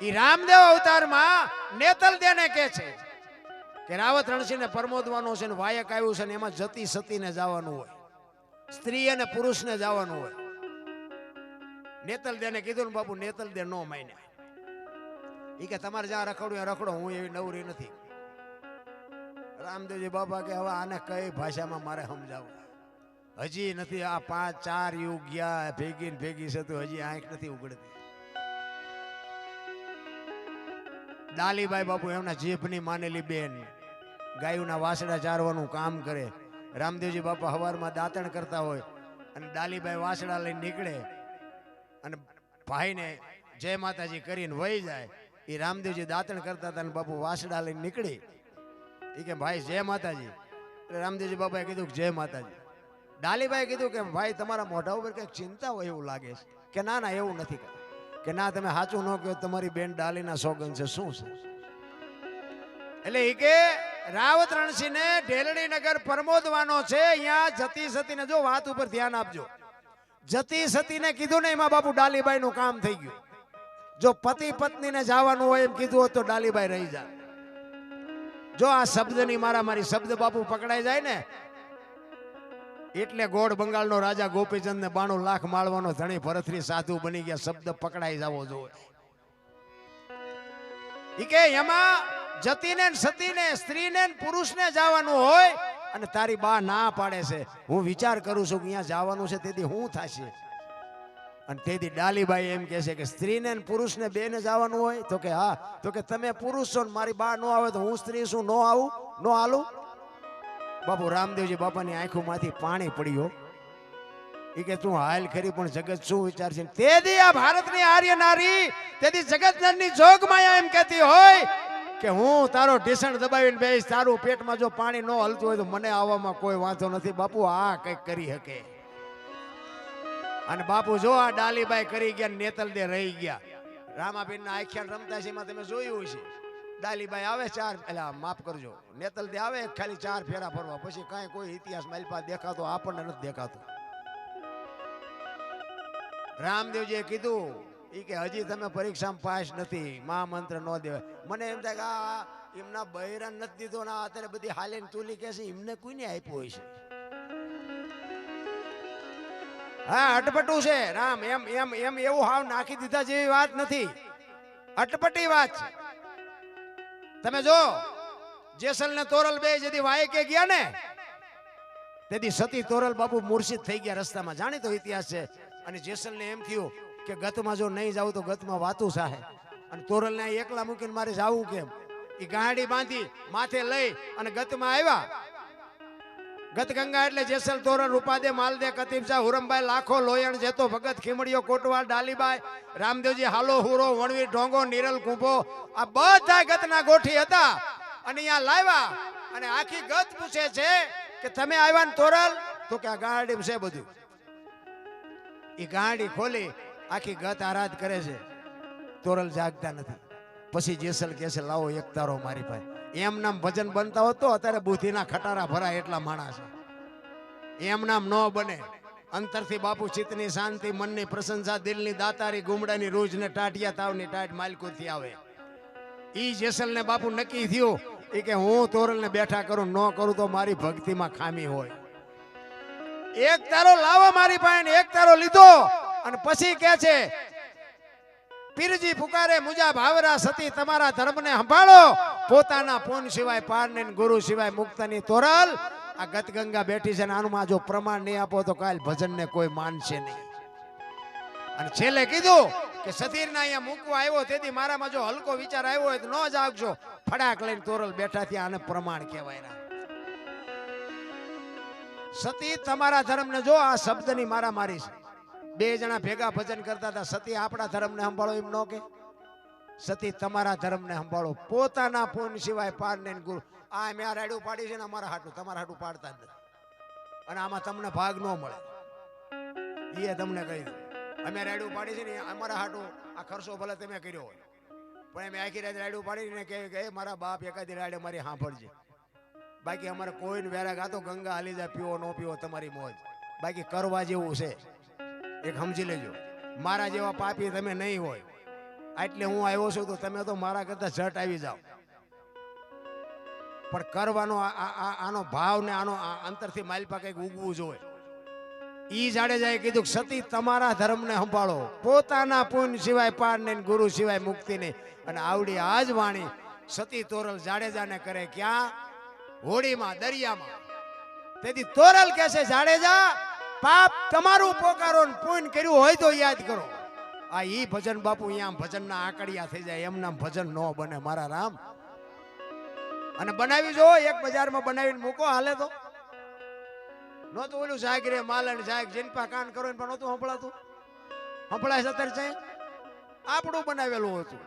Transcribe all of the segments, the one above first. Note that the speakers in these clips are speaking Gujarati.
ઈ રામદેવ અવતારમાં નેતલ દેને કે છે કે રાવત રણસિંહને પરમોદવાનો છે ને વાયક આવ્યું છે ને એમાં જતી સતીને જવાનું હોય, સ્ત્રી અને પુરુષને જવાનું હોય. નેતલ દેને કીધું ને બાપુ નેતલ દે નો માન્યા. ઈ કે તમારે જ્યાં રખડવું રખડો, હું એવી નવરી નથી. રામદેવજી બાપા કે હવે આને કઈ ભાષામાં મારે સમજાવવું? હજી નથી, આ 5-4 યુગ ગયા ભેગી ભેગી છે તો હજી આંખ નથી ઉગડતી. ડાલીબાઈ બાપુ એમના જીભની માનેલી બેન, ગાયોના વાસડા ચારવાનું કામ કરે. રામદેવજી બાપા હવારમાં દાંતણ કરતા હોય અને ડાલીબાઈ વાસડા લઈને નીકળે અને ભાઈને જય માતાજી કરીને વહી જાય. એ રામદેવજી દાંતણ કરતા હતા અને બાપુ વાસડા લઈને નીકળી. એ કે ભાઈ જય માતાજી. રામદેવજી બાપાએ કીધું કે જય માતાજી. ડાલીબાઈ કીધું કે ભાઈ તમારા મોઢા ઉપર કંઈક ચિંતા હોય એવું લાગે છે. કે ના ના એવું નથી. કે ના તમે સાચું ન કહો, તમારી બેન ડાલીના સોગન છે. શું છે? એટલે એ કે રાવત રણસિંહને ઢેલડી નગર પરમોદવાનો છે. અહીંયા જતી સતીને, જો વાત ઉપર ધ્યાન આપજો, જતી સતીને કીધું ને એમાં બાપુ ડાલીબાઈ નું કામ થઈ ગયું. જો પતિ પત્નીને જવાનું હોય એમ કીધું હોત તો ડાલીબાઈ રહી જાય. જો આ શબ્દની મારી શબ્દ બાપુ પકડાઈ જાય ને એટલે ગોળ બંગાળનો રાજા ગોપીચંદ ને 92 લાખ માળવાનો ધણી ભરતરી સાધુ બની ગયા. શબ્દ પકડાઈ જવો જોઈએ. ઈ કે એમાં જતીને સતીને સ્ત્રીને પુરુષને જવાનું હોય અને તારી બા ના પાડે છે. હું વિચાર કરું છું કે અહીંયા જવાનું છે તેથી શું થશે? અને તેથી ડાલીબાઈ એમ કહે છે કે સ્ત્રીને પુરુષને બેને જવાનું હોય તો કે હા. તો કે તમે પુરુષ છો ને મારી બા ન આવે તો હું સ્ત્રી છું, નો આવું, નો હાલું? બાપુ રામદેવજી બાપાની આંખોમાંથી પાણી પડ્યું. એ કે તું હાલ ખરી પણ જગત શું વિચાર છે? તેથી આ ભારતની આર્ય નારી, તેથી જગતની જોગમાયા એમ કહેતી હોય કે હું તારો ઢીસણ દબાવીને બેસ, તારું પેટમાં જો પાણી ન હલતું હોય તો મને આવવામાં કોઈ વાંધો નથી. બાપુ આ કઈક કરી શકે. અને બાપુ જો આ ડાલીબાઈ કરી ગયા, નેતલ દે રહી ગયા. રામાબેન ના આખ્યાન રમતા છે એમાં તમે જોયું છે. ડાલીબાઈ આવે 4, એટલે માફ કરજો, નેતલ દે આવે ખાલી 4 ફેરા ફરવા, પછી કાંઈ કોઈ ઇતિહાસ માલપા દેખાતો આપણને નથી દેખાતો. રામદેવજીએ કીધું ઈ કે હજી તમે પરીક્ષામાં પાસ નથી, મહામંત્ર ન દેવાય. મને એમ થાય કે આ એમના બૈરાન નથી દીધો ને અત્યારે બધી હાલીને તુલી કે છે, એમને કોઈને આપ્યો હોય છે? હા અટપટું છે રામ, એમ એમ એમ એવું હાવ નાખી દીધા જેવી વાત નથી, અટપટી વાત છે. તમે જો જેસલ ને તોરલ બે જેથી વાયકે ગયા ને તેથી સતી તોરલ બાપુ મૂર્છિત થઈ ગયા રસ્તામાં. જાણીતો ઇતિહાસ છે. અને જેસલ ને એમ થયું કે ગતમાં જો નહીં જાવ તો ગતમાં વાતું સાહે. અને તોરલ ને એકલા મૂકીને મારે જાવું કેમ? એ ગાડી બાંધી માથે લઈ અને ગતમાં આવ્યા. ગતગંગા એટલે જેસલ તોરલ રૂપાદે માલદે કતીબશા હુરમભાઈ લાખો લોયણ જેતો ભગત ખીમડીઓ કોટવાલ ડાલીબાઈ રામદેવજી હાલો હુરો વણવીર ઢોંગો નિરલ કુંભો આ બધા ગતના ગોઠી હતા. અને અહીંયા લાવ્યા અને આખી ગત પૂછે છે કે તમે આવ્યા ને તોરલ? તો કે આ ગાડી છે બધું. એ ગાડી ખોલી આખી ગત આરાધ કરે છે. તોરલ જાગતા નથી. પછી જેસલ કહે છે લાવો એક તારો મારી પાસે. એમ નામ ભજન બનતા હોત તો અત્યારે બુદ્ધિના ખટારા ભરાય એટલા માણસ. એમ નામ ન બને. અંતરથી બાપુ ચિત્તની શાંતિ, મનની પ્રશંસા, દિલની દાતારી, ગુમડાની રૂજ ને ટાટિયા તાવની ટાટ માલકુથી આવે. ઈ જેસલ ને બાપુ નક્કી થયું એ કે હું તોરલ ને બેઠા કરું, ન કરું તો મારી ભક્તિમાં ખામી હોય. એક તારો લાવો મારી પાસે. એક તારો લીધો અને પછી કે છે પીરજી પુકારે મુજા ભાવરા સતી તમારા ધર્મને સંભાળો, પોતાના પૂન સિવાય પાર ને ગુરુ સિવાય મુક્તની તોરલ આ ગતગંગા બેઠી છે ને આનું જો પ્રમાણ નહીં આપો તો કાલ ભજન ને કોઈ માનશે નહીં. અને છેલ્લે કીધું કે સતીરને અહીંયા મૂકવા આવ્યો તેથી મારામાં જો હલકો વિચાર આવ્યો હોય તો ન જાગજો. ફડાક લઈને તોરલ બેઠા ત્યાં આને પ્રમાણ કહેવાય. સતી તમારા ધર્મને જો આ શબ્દની મારામારી છે. 2 જણા ભેગા ભજન કરતા હતા. સતી આપણા ધર્મને સંભાળો એમ ન કે, સતી તમારા ધર્મને સંભાળો, પોતાના પૂન સિવાય પાર ને ગુરુ. આ મેં આ રાડ્યું પાડી છે ને અમારા હાટું, તમારા હાટું પાડતા જ નથી. અને આમાં તમને ભાગ ન મળે એ તમને કહી દઉં. અમે રાડ્યું પાડી છે ને અમારા હાટું આ ખર્ચો ભલે તમે કર્યો હોય પણ અમે આખી રાત રાડ્યું પાડીને કે મારા બાપ એકાદી રાડે મારી સાંભળજે. બાકી અમારે કોઈને વેરા ગાતો ગંગા હાલી જાય, પીવો ન પીવો તમારી મોજ. બાકી કરવા જેવું છે એક સમજી લેજો. મારા જેવા પાપી તમે નહીં હોય એટલે હું આવ્યો છું તો તમે તો મારા કરતા ઝટ આવી જાઓ. પણ કરવાનો આનો ભાવ ને આનો અંતરથી માલપા કંઈક ઉગવું જોઈએ. ઈ જાડેજાએ કીધું કે સતી તમારા ધર્મને સંભાળો, પોતાના પુણ્ય સિવાય પાર નહીં, ગુરુ સિવાય મુક્તિ નહીં. અને આવડી આજ વાણી સતી તોરલ જાડેજાને કરે ક્યાં? હોડીમાં, દરિયામાં. તેથી તોરલ કહે છે જાડેજા પાપ તમારું પોકારો ને પુણ્ય કર્યું હોય તો યાદ કરો. આ ઈ ભજન બાપુ અહીંયા ભજનના આકડિયા થઈ જાય, એમના ભજન ન બને મારા રામ. અને બનાવી જો એક બજારમાં બનાવીને મૂકો હાલે તો નહોતું ઓલું જાગ રે માલણ જાગ જીનપા કાન કરો પણ નહોતું સંભળાતું. સંભળાય અત્યારે છે આપણું બનાવેલું હતું.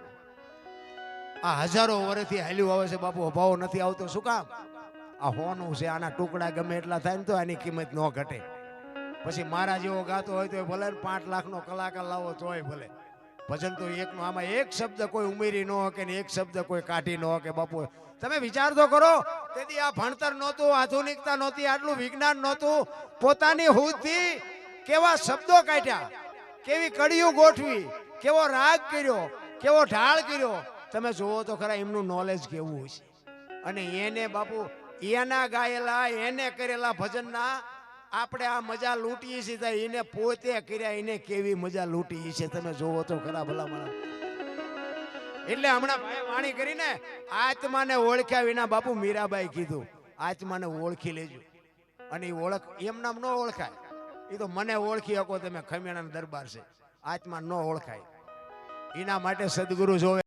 આ હજારો વર્ષથી હાલ્યું આવે છે બાપુ, અભાવ નથી આવતો. શું કામ? આ હોનું છે, આના ટુકડા ગમે એટલા થાય ને તો આની કિંમત ન ઘટે. પછી મારા જેવો ગાતો હોય તો ભલે 5 લાખનો કલાકાર લાવો તોય ભલે. ભજન તો એકનો, આમાં એક શબ્દ કોઈ ઉમેરી ન કે ને એક શબ્દ કોઈ કાઢી ન કે. બાપુ તમે વિચાર તો કરો, તેથી આ ભણતર નહોતું, આધુનિકતા નહોતી, આટલું વિજ્ઞાન નહોતું. પોતાની હુદથી કેવા શબ્દો કાઢ્યા, કેવી કડીઓ ગોઠવી, કેવો રાગ કર્યો, કેવો ઢાળ કર્યો. તમે જોવો તો ખરા એમનું નોલેજ કેવું હોય છે. અને એને બાપુ એના ગાયેલા, એને કરેલા ભજનના આપણે આ મજા લૂંટીએ છીએ. એને પોતે કર્યા, એને કેવી મજા લૂંટી છે તમે જોવો તો ખરા ભલામણા. એટલે હમણાં ભાઈ વાણી કરીને આત્માને ઓળખ્યા વિના બાપુ મીરાબાઈ કીધું આત્માને ઓળખી લેજો. અને એ ઓળખ એમ નામ ન ઓળખાય. એ તો મને ઓળખી શકો તમે, ખમેણાનો દરબાર છે. આત્મા ન ઓળખાય. એના માટે સદગુરુ જોવે.